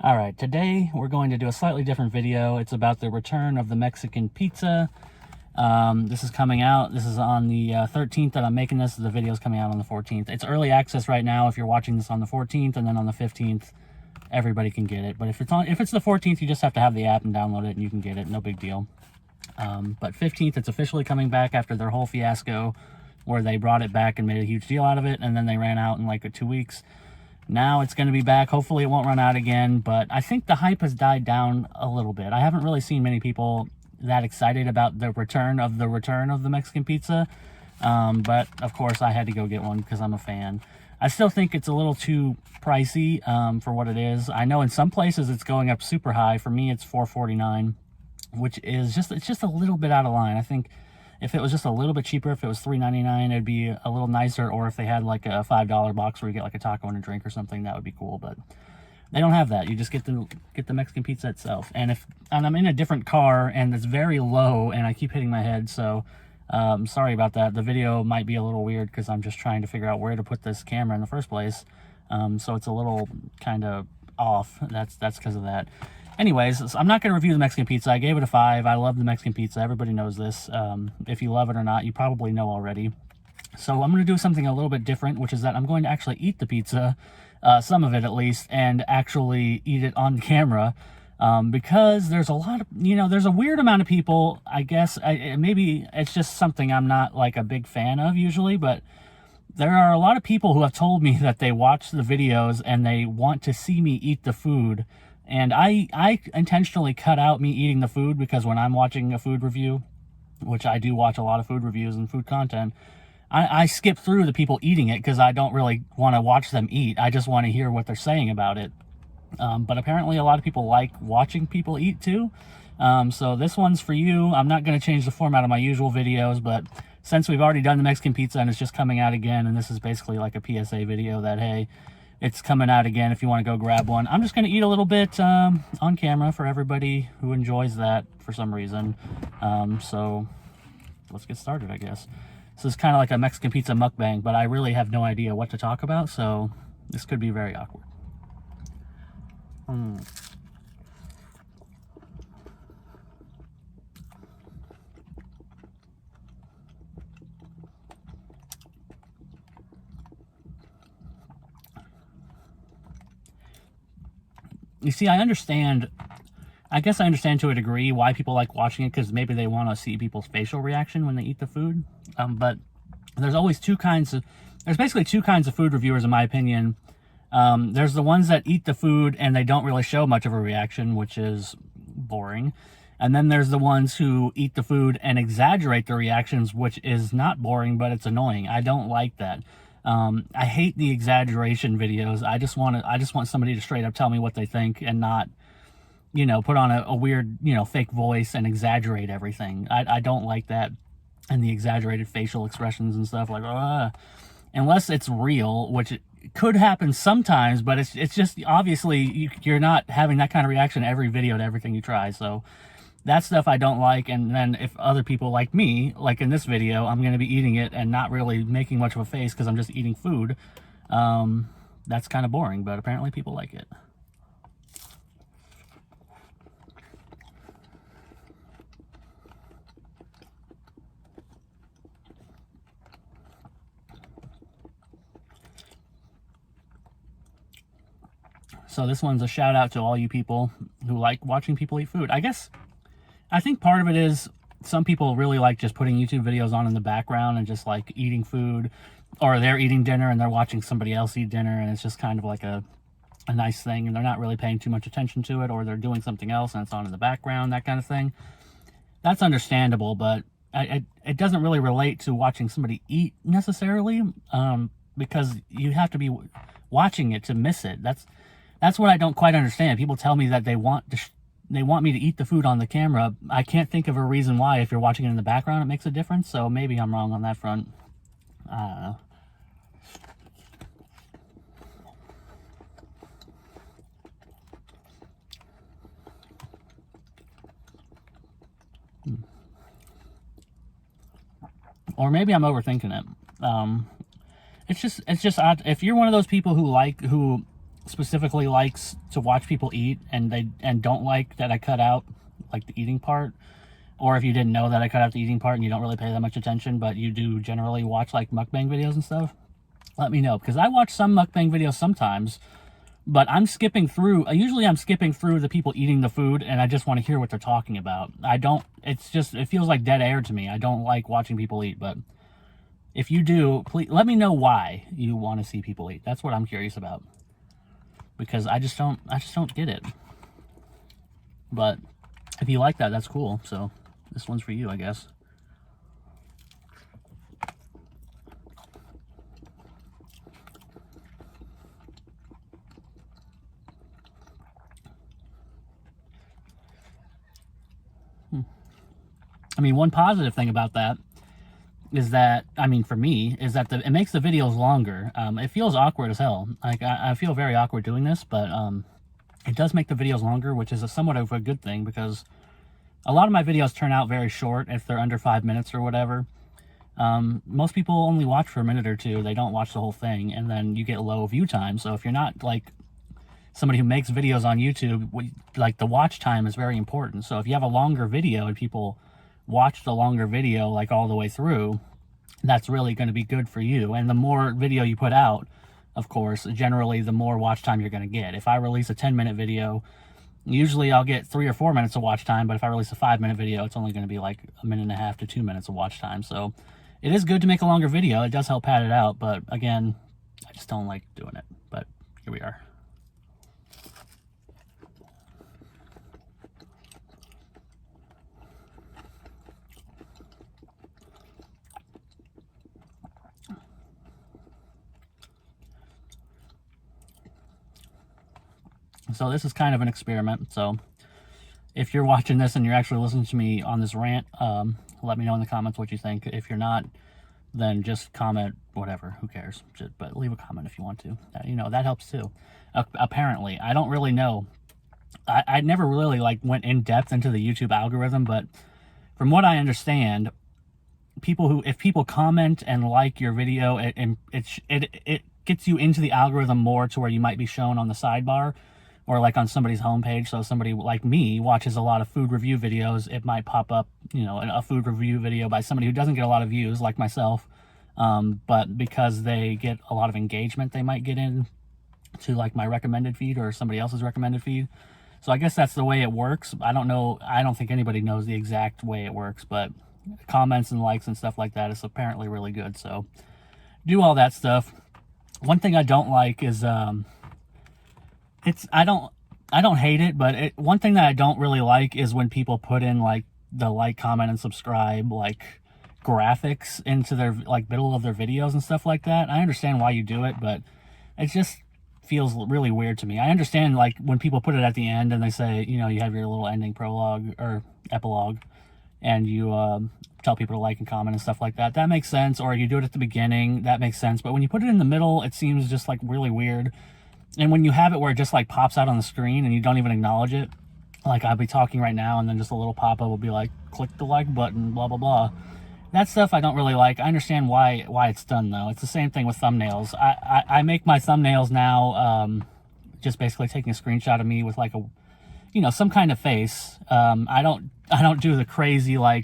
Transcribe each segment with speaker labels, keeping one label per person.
Speaker 1: All right, today we're going to do a slightly different video. It's about the return of the Mexican pizza. This is coming out. This is on the 13th that I'm making this. The video is coming out on the 14th. It's early access right now if you're watching this on the 14th, and then on the 15th, everybody can get it. But if it's the 14th, you just have to have the app and download it, and you can get it. No big deal. But 15th, it's officially coming back after their whole fiasco where they brought it back and made a huge deal out of it, and then they ran out in like 2 weeks. Now it's going to be back. Hopefully it won't run out again, but I think the hype has died down a little bit. I haven't really seen many people that excited about the return of the Mexican pizza. But of course I had to go get one because I'm a fan. I still think it's a little too pricey for what it is. I know in some places it's going up super high. For me, it's $4.49, which is just a little bit out of line. I think if it was just a little bit cheaper, if it was $3.99, it'd be a little nicer. Or if they had like a $5 box where you get like a taco and a drink or something, that would be cool. But they don't have that. You just get the Mexican pizza itself. And I'm in a different car and it's very low and I keep hitting my head, so sorry about that. The video might be a little weird because I'm just trying to figure out where to put this camera in the first place. So it's a little kind of off. That's because of that. Anyways, I'm not going to review the Mexican pizza. I gave it a 5. I love the Mexican pizza. Everybody knows this. If you love it or not, you probably know already. So I'm going to do something a little bit different, which is that I'm going to actually eat the pizza, some of it at least, and actually eat it on camera. Because there's a lot of, there's a weird amount of people, I guess, maybe it's just something I'm not like a big fan of usually, but there are a lot of people who have told me that they watch the videos and they want to see me eat the food. And I intentionally cut out me eating the food because when I'm watching a food review, which I do watch a lot of food reviews and food content, I skip through the people eating it because I don't really want to watch them eat. I just want to hear what they're saying about it. But apparently a lot of people like watching people eat too. So this one's for you. I'm not going to change the format of my usual videos, but since we've already done the Mexican pizza and it's just coming out again, and this is basically like a PSA video that, hey, it's coming out again if you want to go grab one. I'm just going to eat a little bit on camera for everybody who enjoys that for some reason. So let's get started, I guess. This is kind of like a Mexican pizza mukbang, but I really have no idea what to talk about, so this could be very awkward. You see, I guess I understand to a degree why people like watching it, because maybe they want to see people's facial reaction when they eat the food. But there's basically two kinds of food reviewers, in my opinion. There's the ones that eat the food and they don't really show much of a reaction, which is boring. And then there's the ones who eat the food and exaggerate the reactions, which is not boring, but it's annoying. I don't like that. I hate the exaggeration videos. I just want somebody to straight up tell me what they think and not, put on a weird, fake voice and exaggerate everything. I don't like that. And the exaggerated facial expressions and stuff, like, unless it's real, which it could happen sometimes, but it's just obviously you're not having that kind of reaction every video to everything you try. So that stuff I don't like. And then if other people like me, like in this video, I'm going to be eating it and not really making much of a face because I'm just eating food. That's kind of boring, but apparently people like it. So this one's a shout out to all you people who like watching people eat food. I think part of it is some people really like just putting YouTube videos on in the background and just like eating food, or they're eating dinner and they're watching somebody else eat dinner, and it's just kind of like a nice thing, and they're not really paying too much attention to it, or they're doing something else and it's on in the background, that kind of thing. That's understandable, but it doesn't really relate to watching somebody eat necessarily, because you have to be watching it to miss it. That's what I don't quite understand. People tell me that they want me to eat the food on the camera. I can't think of a reason why. If you're watching it in the background, it makes a difference. So maybe I'm wrong on that front. I don't know. Or maybe I'm overthinking it. It's just odd. If you're one of those people who specifically likes to watch people eat and don't like that I cut out like the eating part, or if you didn't know that I cut out the eating part and you don't really pay that much attention, but you do generally watch like mukbang videos and stuff, let me know, because I watch some mukbang videos sometimes, but I'm skipping through. Usually I'm skipping through the people eating the food, and I just want to hear what they're talking about. It feels like dead air to me. I don't like watching people eat, but if you do, please let me know why you want to see people eat. That's what I'm curious about, because I just don't get it. But if you like that, that's cool. So this one's for you, I guess. I mean, one positive thing about that is that, I mean, for me, is that it makes the videos longer. It feels awkward as hell. Like, I feel very awkward doing this, but it does make the videos longer, which is somewhat of a good thing, because a lot of my videos turn out very short if they're under 5 minutes or whatever. Most people only watch for a minute or two. They don't watch the whole thing, and then you get low view time. So if you're not like somebody who makes videos on YouTube, like, the watch time is very important. So if you have a longer video and people watch the longer video like all the way through, that's really going to be good for you. And the more video you put out, of course, generally the more watch time you're going to get. If I release a 10-minute video, usually I'll get 3 or 4 minutes of watch time, but if I release a 5-minute video, it's only going to be like 1.5 to 2 minutes of watch time. So it is good to make a longer video. It does help pad it out, but again, I just don't like doing it. But here we are. So this is kind of an experiment. So if you're watching this and you're actually listening to me on this rant, let me know in the comments what you think. If you're not, then just comment whatever. Who cares? But leave a comment if you want to. That helps too. Apparently, I don't really know. I never really went in depth into the YouTube algorithm, but from what I understand, if people comment and like your video, it gets you into the algorithm more to where you might be shown on the sidebar, or like on somebody's homepage. So somebody like me watches a lot of food review videos, it might pop up, a food review video by somebody who doesn't get a lot of views, like myself. But because they get a lot of engagement, they might get in to like my recommended feed or somebody else's recommended feed. So I guess that's the way it works. I don't know. I don't think anybody knows the exact way it works, but comments and likes and stuff like that is apparently really good. So do all that stuff. One thing I don't like is, I don't hate it, but one thing that I don't really like is when people put in like the like, comment, and subscribe like graphics into their middle of their videos and stuff like that. I understand why you do it, but it just feels really weird to me. I understand like when people put it at the end and they say, you have your little ending prologue or epilogue, and you tell people to like and comment and stuff like that. That makes sense. Or you do it at the beginning, that makes sense. But when you put it in the middle, it seems just like really weird. And when you have it where it just like pops out on the screen and you don't even acknowledge it, like I'll be talking right now and then just a little pop-up will be like, click the like button, blah, blah, blah. That stuff I don't really like. I understand why it's done though. It's the same thing with thumbnails. I make my thumbnails now just basically taking a screenshot of me with like some kind of face. I don't do the crazy, I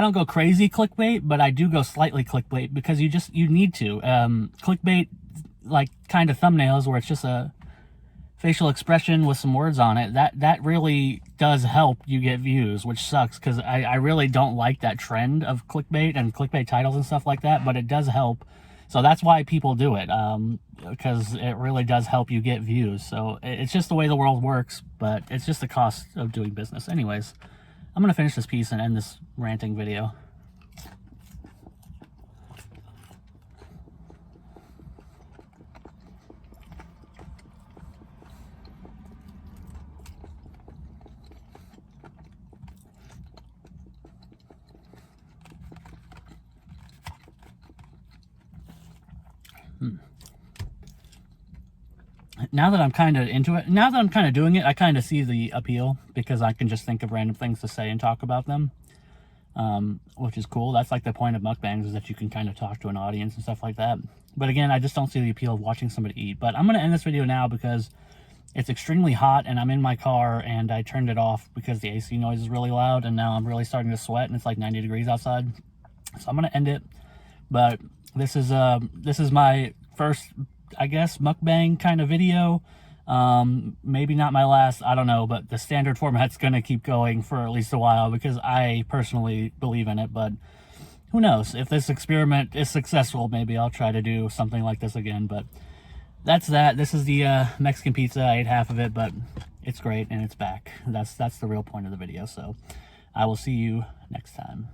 Speaker 1: don't go crazy clickbait, but I do go slightly clickbait because you need to. Clickbait, kind of thumbnails where it's just a facial expression with some words on it, that really does help you get views, which sucks because I really don't like that trend of clickbait and clickbait titles and stuff like that, but it does help. So that's why people do it, because it really does help you get views. So it's just the way the world works, but it's just the cost of doing business. Anyways, I'm going to finish this piece and end this ranting video. Now that I'm kind of into it, now that I'm kind of doing it, I kind of see the appeal because I can just think of random things to say and talk about them. which is cool. That's like the point of mukbangs, is that you can kind of talk to an audience and stuff like that. But again, I just don't see the appeal of watching somebody eat. But I'm going to end this video now because it's extremely hot and I'm in my car and I turned it off because the AC noise is really loud, and now I'm really starting to sweat and it's like 90 degrees outside. So I'm going to end it. But this is my first, I guess, mukbang kind of video. Maybe not my last, I don't know, but the standard format's going to keep going for at least a while because I personally believe in it. But who knows, if this experiment is successful, maybe I'll try to do something like this again. But that's that. This is the Mexican pizza. I ate half of it, but it's great and it's back. That's the real point of the video. So I will see you next time.